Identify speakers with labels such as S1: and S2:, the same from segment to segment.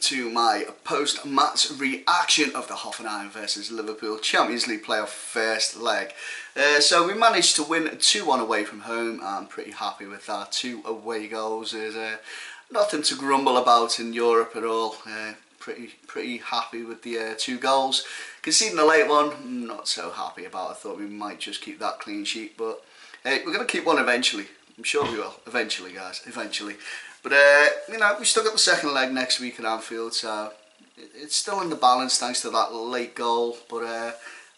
S1: to my post-match reaction of the Hoffenheim versus Liverpool Champions League playoff first leg. So we managed to win 2-1 away from home. I'm pretty happy with that. 2 away goals is nothing to grumble about in Europe at all. Pretty happy with the 2 goals. Conceding the late one, not so happy about. I thought we might just keep that clean sheet, but hey, we're going to keep one eventually. I'm sure we will. Eventually, guys. Eventually. But, you know, we still got the second leg next week at Anfield, so it's still in the balance thanks to that late goal. But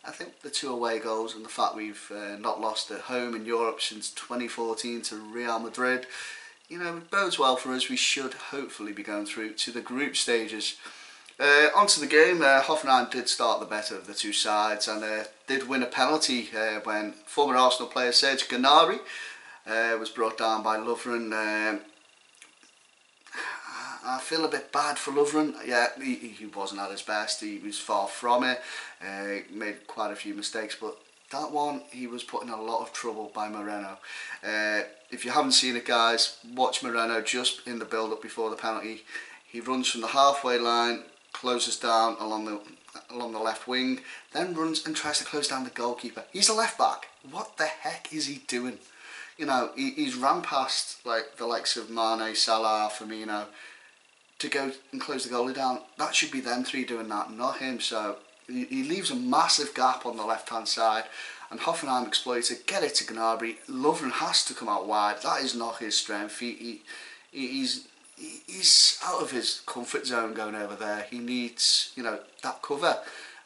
S1: I think the 2 away goals and the fact we've not lost at home in Europe since 2014 to Real Madrid, you know, it bodes well for us. We should hopefully be going through to the group stages. Onto the game, Hoffenheim did start the better of the 2 sides and did win a penalty when former Arsenal player Serge Gnabry was brought down by Lovren. I feel a bit bad for Lovren. Yeah, he wasn't at his best. He was far from it. Made quite a few mistakes, but that one he was put in a lot of trouble by Moreno. If you haven't seen it, guys, watch Moreno just in the build-up before the penalty. He runs from the halfway line, closes down along the left wing, then runs and tries to close down the goalkeeper. He's a left back. What the heck is he doing? You know, he's ran past like the likes of Mane, Salah, Firmino to go and close the goalie down. That should be them 3 doing that, not him. So he leaves a massive gap on the left-hand side, and Hoffenheim exploits it, get it to Gnabry. Lovren has to come out wide. That is not his strength. He's out of his comfort zone going over there. He needs, you know, that cover.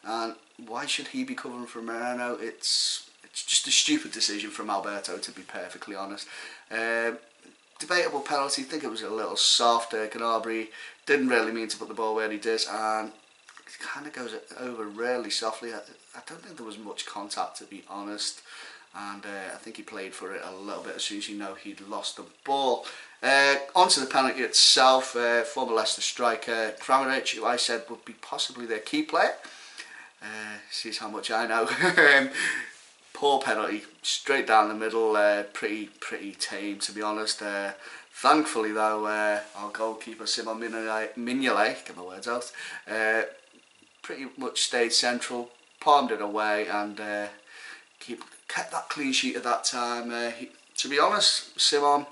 S1: And why should he be covering for Moreno? It's just a stupid decision from Alberto, to be perfectly honest. Debatable penalty. I think it was a little soft. Gnabry didn't really mean to put the ball where he did, and it kind of goes over really softly. I don't think there was much contact, to be honest, and I think he played for it a little bit as soon as you know he'd lost the ball. Onto the penalty itself, former Leicester striker Cardioid, who I said would be possibly their key player. Sees how much I know. Poor penalty, straight down the middle, pretty tame, to be honest. Thankfully though, our goalkeeper Simon Mignolet, get my words out, pretty much stayed central, palmed it away, and kept that clean sheet at that time. To be honest, Simon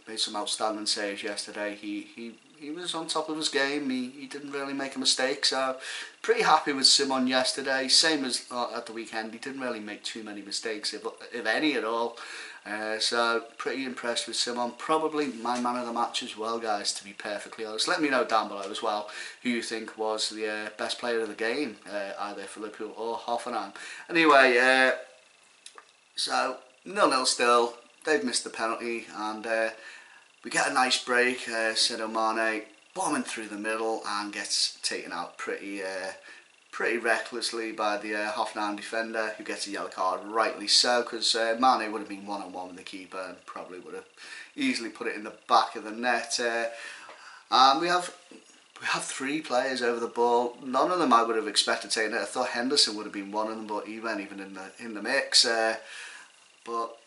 S1: made some outstanding saves yesterday. He was on top of his game. He didn't really make a mistake, so pretty happy with Simon yesterday. Same as at the weekend. He didn't really make too many mistakes, if any at all. So pretty impressed with Simon. Probably my man of the match as well, guys, to be perfectly honest. Let me know down below as well who you think was the best player of the game, either for Liverpool or Hoffenheim. Anyway, so 0-0 still. They've missed the penalty, and we get a nice break. Sadio Mane bombing through the middle and gets taken out pretty recklessly by the Hoffenheim defender, who gets a yellow card, rightly so, because Mane would have been one-on-one with the keeper and probably would have easily put it in the back of the net. And we have 3 players over the ball. None of them I would have expected taking it. I thought Henderson would have been one of them, but he weren't even in the mix. But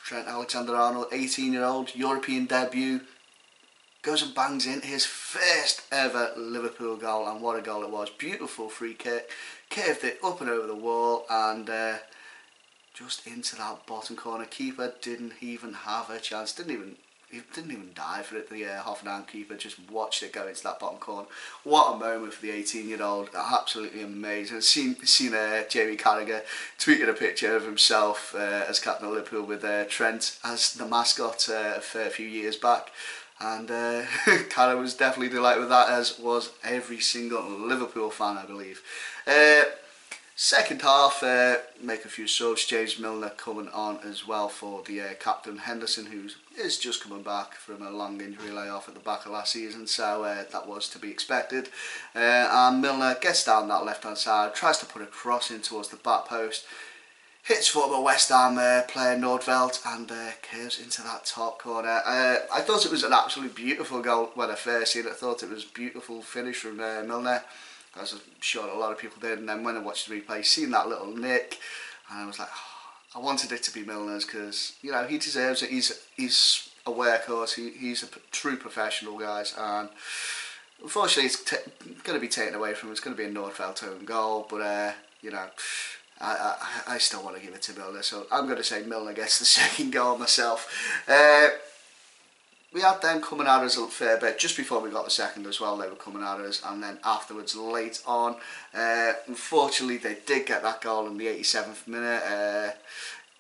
S1: Trent Alexander Arnold, 18-year-old, European debut, goes and bangs in his first ever Liverpool goal, and what a goal it was. Beautiful free kick, curved it up and over the wall, and just into that bottom corner. Keeper didn't even have a chance, didn't even dive for it. The Hoffenheim keeper just watched it go into that bottom corner. What a moment for the 18-year-old, absolutely amazing. I've seen Jamie Carragher tweeted a picture of himself as captain of Liverpool with Trent as the mascot a fair few years back, and Carragher was definitely delighted with that, as was every single Liverpool fan, I believe. Second half, make a few subs. James Milner coming on as well for the captain. Henderson, who is just coming back from a long injury layoff at the back of last season, so that was to be expected. And Milner gets down that left-hand side, tries to put a cross in towards the back post, hits former West Ham player Nordveld, and curves into that top corner. I thought it was an absolutely beautiful goal when I first seen it. I thought it was a beautiful finish from Milner, as I'm sure a lot of people did, and then when I watched the replay, seen that little nick, and I was like, oh, I wanted it to be Milner's, because, you know, he deserves it. He's a workhorse. He's a true professional, guys, and unfortunately, it's going to be taken away from him. It's going to be a Nordfeldt own goal, but you know, I still want to give it to Milner, so I'm going to say Milner gets the second goal myself. We had them coming at us a fair bit just before we got the second as well. They were coming at us, and then afterwards, late on, unfortunately, they did get that goal in the 87th minute.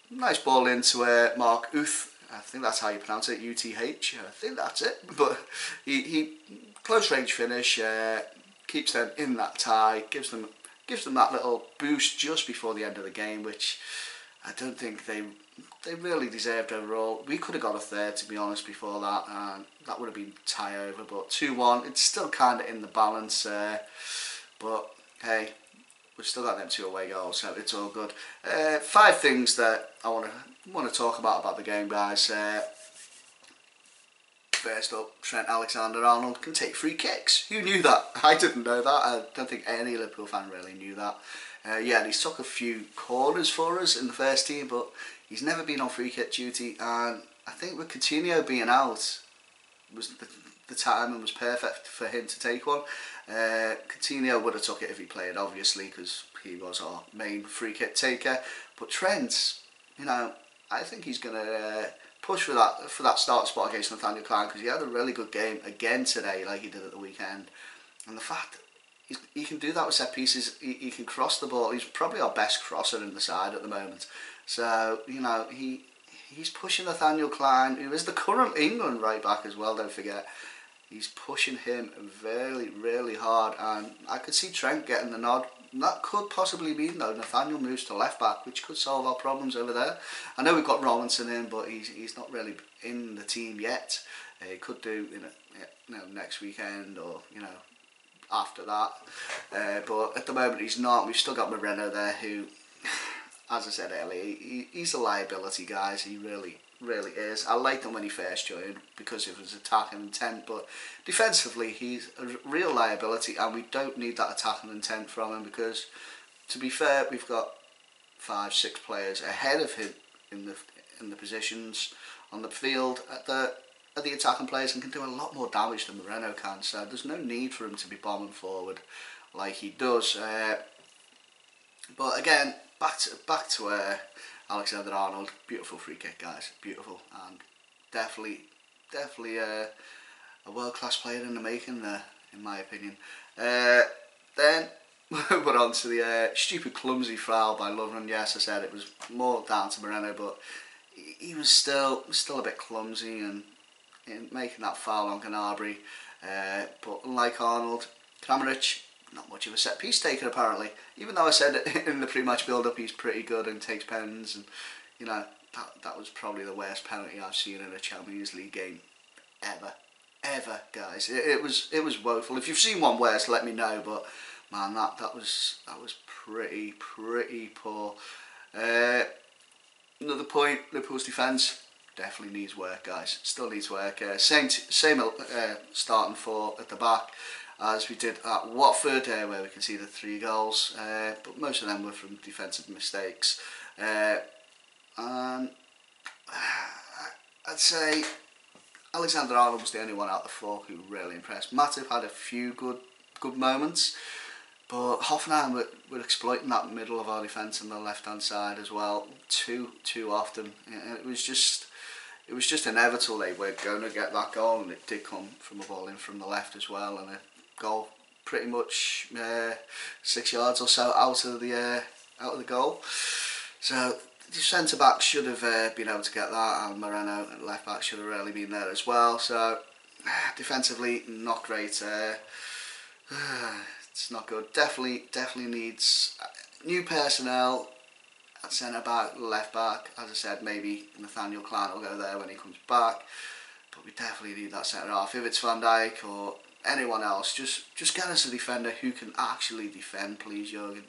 S1: Nice ball into Mark Uth. I think that's how you pronounce it, UTH. I think that's it. But he close range finish, keeps them in that tie, gives them that little boost just before the end of the game, which I don't think they really deserved overall. We could have got a third, to be honest, before that, and that would have been tie over. But 2-1, it's still kind of in the balance. But hey, we've still got them 2 away goals, so it's all good. 5 things that I want to talk about the game, guys. First up, Trent Alexander Arnold can take free kicks. Who knew that? I didn't know that. I don't think any Liverpool fan really knew that. Yeah, he's took a few corners for us in the first team, but he's never been on free kick duty. And I think with Coutinho being out, was the timing was perfect for him to take one. Coutinho would have took it if he played, obviously, because he was our main free kick taker. But Trent, you know, I think he's going to push for that start spot against Nathaniel Klein, because he had a really good game again today, like he did at the weekend. And the fact he can do that with set pieces, he can cross the ball. He's probably our best crosser in the side at the moment. So, you know, he's pushing Nathaniel Klein, who is the current England right back as well, don't forget. He's pushing him really, really hard, and I could see Trent getting the nod. That could possibly mean, though, Nathaniel moves to left back, which could solve our problems over there. I know we've got Rollinson in, but he's not really in the team yet. He could do, you know, next weekend or, you know, after that. But at the moment he's not. We've still got Moreno there, who, as I said earlier, he's a liability, guys. He really is. I liked him when he first joined because of his attacking intent, but defensively he's a real liability, and we don't need that attacking intent from him, because, to be fair, we've got 5-6 players ahead of him in the positions on the field at the attacking players, and can do a lot more damage than Moreno can. So there's no need for him to be bombing forward like he does. But again, back to Alexander Arnold. Beautiful free kick, guys. Beautiful, and definitely a world-class player in the making there, in my opinion. Then we're on to the stupid clumsy foul by Lovren. Yes, I said it was more down to Moreno, but he was still a bit clumsy and in making that foul on Gnabry. But unlike Arnold, Kramaric, not much of a set piece taker apparently. Even though I said in the pre-match build-up he's pretty good and takes pens, and you know, that was probably the worst penalty I've seen in a Champions League game ever, guys. It was woeful. If you've seen one worse, let me know. But man, that was pretty poor. Another point, Liverpool's defence definitely needs work, guys. Still needs work. Same starting 4 at the back as we did at Watford, where we can see the 3 goals, but most of them were from defensive mistakes. And I'd say Alexander Arnold was the only one out of the 4 who really impressed. Matip had a few good moments, but Hoffenheim were exploiting that middle of our defence on the left-hand side as well too often. It was just inevitable they were going to get that goal, and it did come from a ball in from the left as well, and a goal pretty much 6 yards or so out of the goal. So the centre back should have been able to get that, and Moreno at left back should have really been there as well. So defensively, not great. It's not good. Definitely needs new personnel at centre back, left back. As I said, maybe Nathaniel Klein will go there when he comes back, but we definitely need that centre half. If it's Van Dijk or anyone else, just get us a defender who can actually defend, please, Jurgen.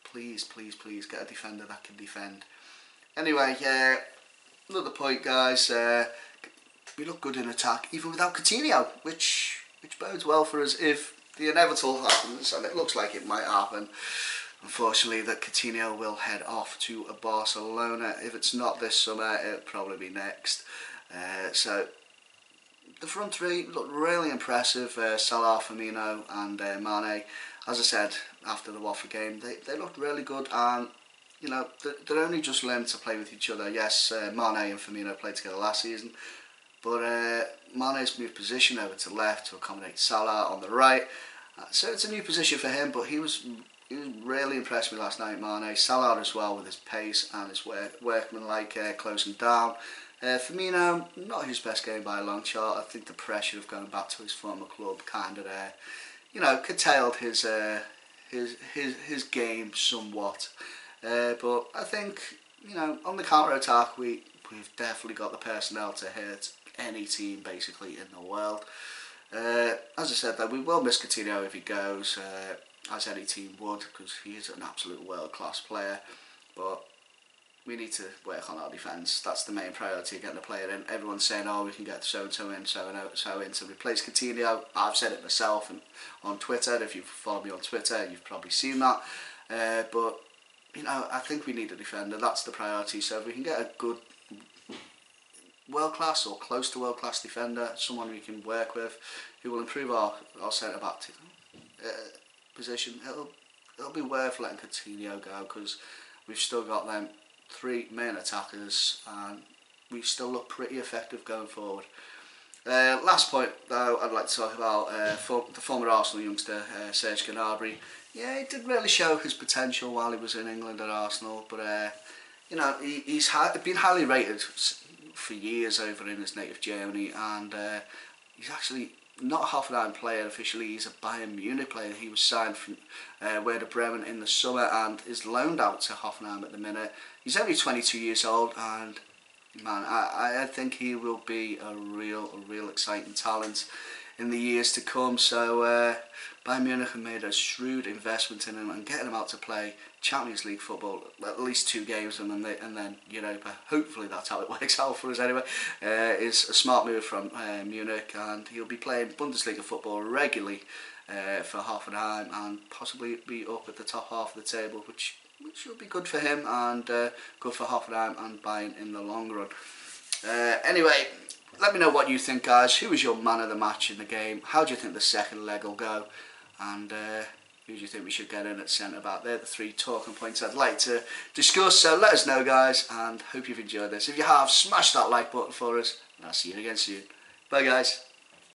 S1: Please get a defender that can defend. Anyway, another point, guys. We look good in attack, even without Coutinho, which bodes well for us if the inevitable happens, and it looks like it might happen. Unfortunately, that Coutinho will head off to Barcelona. If it's not this summer, it'll probably be next. So the front three looked really impressive. Salah, Firmino and Mane. As I said after the Watford game, they looked really good, and you know, they're only just learning to play with each other. Yes, Mane and Firmino played together last season, but Mane's moved position over to left to accommodate Salah on the right. So it's a new position for him, but he was really impressed me last night, Mane. Salah as well with his pace and his workmanlike closing down. Firmino, not his best game by a long shot. I think the pressure of going back to his former club kind of, you know, curtailed his game somewhat. But I think, you know, on the counter attack, we've definitely got the personnel to hit any team basically in the world. As I said, though, we will miss Coutinho if he goes, as any team would, because he is an absolute world-class player. But we need to work on our defence. That's the main priority, getting a player in. Everyone's saying, oh, we can get so-and-so in, so in to replace Coutinho. I've said it myself and on Twitter. If you've followed me on Twitter, you've probably seen that. But, you know, I think we need a defender. That's the priority. So if we can get a good world-class or close to world-class defender, someone we can work with, who will improve our centre-back position, it'll be worth letting Coutinho go, because we've still got them three main attackers and we still look pretty effective going forward. Last point though, I'd like to talk about the former Arsenal youngster Serge Gnabry. Yeah, he didn't really show his potential while he was in England at Arsenal, but you know, he's been highly rated for years over in his native Germany, and he's actually not a Hoffenheim player officially. He's a Bayern Munich player. He was signed from Werder Bremen in the summer and is loaned out to Hoffenheim at the minute. He's only 22 years old, and man, I think he will be a real exciting talent in the years to come. So Bayern Munich have made a shrewd investment in him and getting him out to play Champions League football, at least 2 games, and then Europa. Hopefully that's how it works out for us anyway. Is a smart move from Munich, and he'll be playing Bundesliga football regularly for Hoffenheim and possibly be up at the top half of the table, which will be good for him and good for Hoffenheim and Bayern in the long run. Anyway, let me know what you think, guys. Who was your man of the match in the game? How do you think the second leg will go? And who do you think we should get in at centre-back? They're the 3 talking points I'd like to discuss. So let us know, guys, and hope you've enjoyed this. If you have, smash that like button for us, and I'll see you again soon. Bye, guys.